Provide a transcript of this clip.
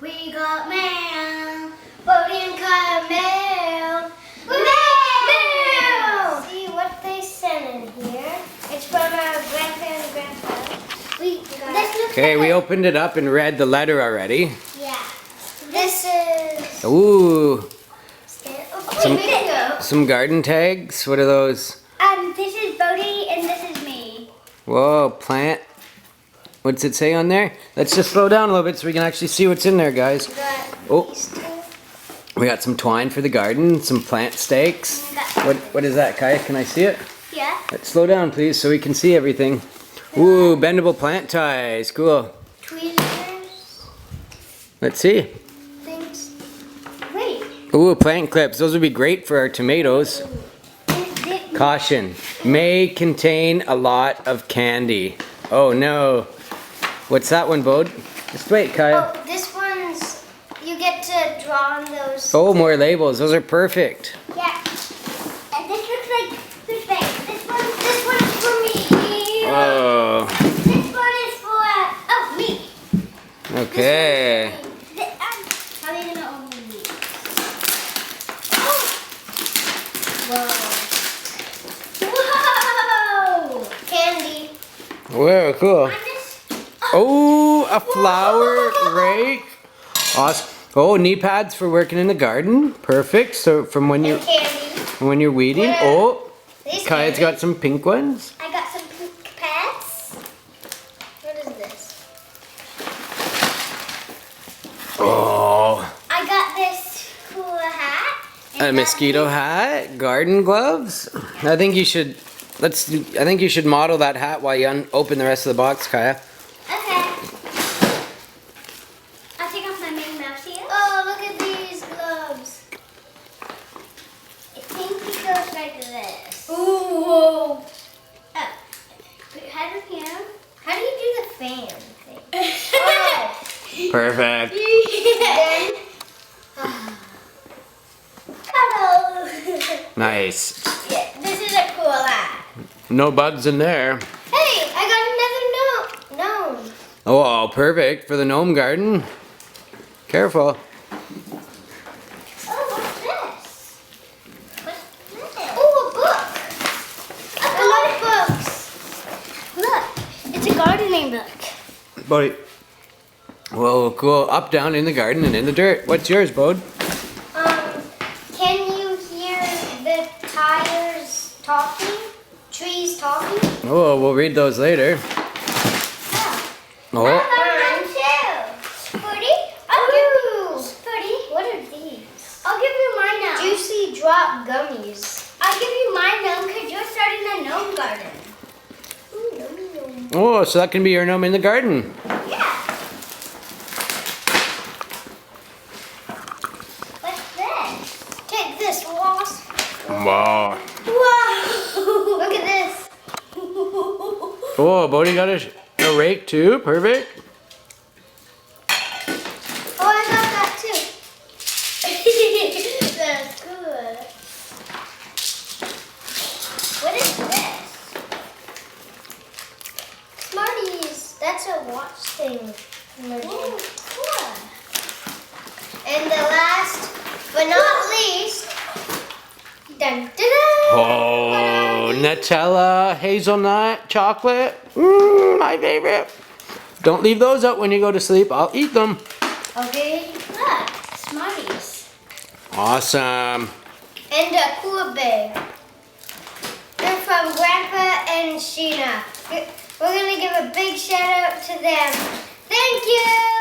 We got mail. Bodie and Kyle mail. Mail! See what they sent in here. It's from our grandpa and grandpa. Okay, we opened it up and read the letter already. Yeah. This is... Ooh. Bingo. Some garden tags. What are those? This is Bodie and this is me. Whoa, plant. What's it say on there? Let's just slow down a little bit so we can actually see what's in there, guys. Oh, we got some twine for the garden, some plant stakes. What is that, Kaya? Can I see it? Yeah. Let's slow down, please, so we can see everything. Ooh, bendable plant ties. Cool. Tweezers. Let's see. Things. Wait. Ooh, plant clips. Those would be great for our tomatoes. Caution. May contain a lot of candy. Oh, no. What's that one, Bode? Just wait, Kaya. Oh, this one's... You get to draw on those. Oh, more labels. Those are perfect. Yeah. And this looks like who's face. This one is for me. Oh. This one is for me. Okay. How are you gonna open these? Whoa! Candy. Whoa, cool. Oh, a flower rake. Awesome. Oh, knee pads for working in the garden. Perfect. So from when you're weeding. Oh, Kaya's got some pink ones. I got some pink pads. What is this? Oh. I got this cool hat. A mosquito hat, garden gloves. I think you should model that hat while you open the rest of the box, Kaya. Okay. I'll take off my Mickey Mouse here. Oh, look at these gloves. I think it goes like this. Ooh. Whoa. Oh. Put your head in here. How do you do the fan thing? Oh. Perfect. Then. Hello. Nice. Yeah, this is a cool hat. No bugs in there. Hey, I got another gnome. Oh, perfect for the gnome garden. Careful. Oh, what's this? What's this? Oh, a book. I love books. Look, it's a gardening book. Bodie. Whoa, cool. Up, down, in the garden, and in the dirt. What's yours, Bode? Can you hear the tires talking? Trees talking? Oh, we'll read those later. Oh. Mine too. What are these? I'll give you mine now. Juicy drop gummies. I'll give you mine now because you're starting a gnome garden. Ooh, yummy gnome. Oh, so that can be your gnome in the garden. Yeah. What's this? Take this, wasp. Wow. Whoa! Look at this. Oh, Bodie got a rake too. Perfect. Oh, I got that too. That's good. What is this? Smarties. That's a watch thing. Ooh, cool. And the last but not least, dun, dun, dun. Oh, Nutella, hazelnut, chocolate. My favorite. Don't leave those out when you go to sleep. I'll eat them. Okay, look, Smarties. Awesome. And a cool bag. They're from Grandpa and Sheena. We're going to give a big shout out to them. Thank you!